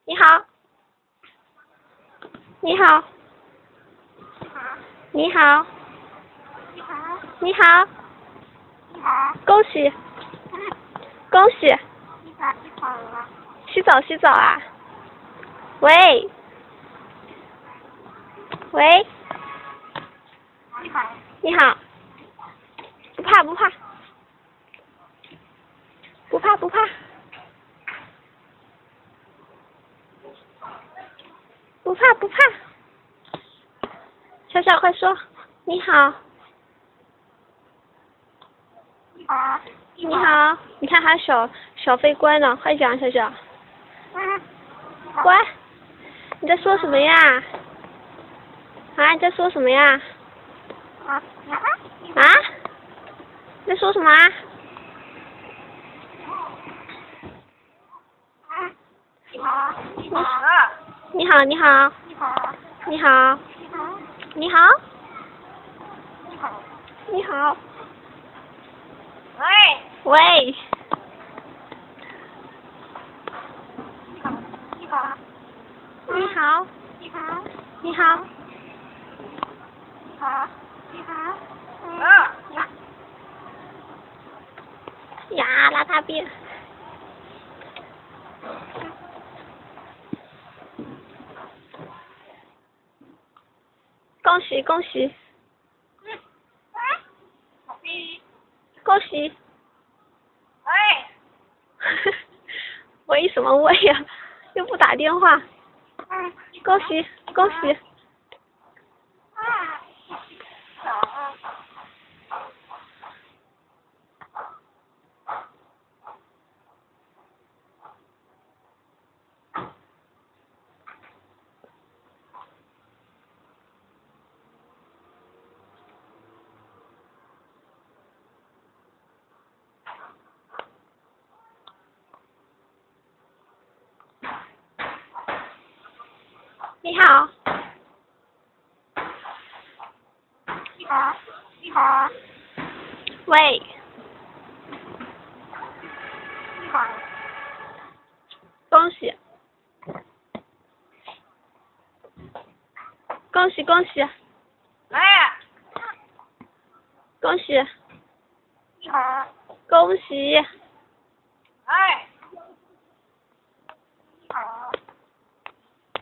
你好，你好，你好，你好，恭喜，恭喜，洗澡啊？喂，喂，你好，不怕不怕，不怕不怕，不怕不怕，小小快说，你好。你好，你看还有小飞乖呢，快讲小小。乖，你在说什么呀？啊，你在说什么呀？啊？你在说什么啊？你好，你好，你好，你好，你好，你好，喂。你好，你好，你好，呀，拉大便。恭喜恭喜，恭喜！喂什么喂呀？又不打电话。恭喜恭喜！你好。你好。喂。恭喜。恭喜恭喜。恭喜。恭喜。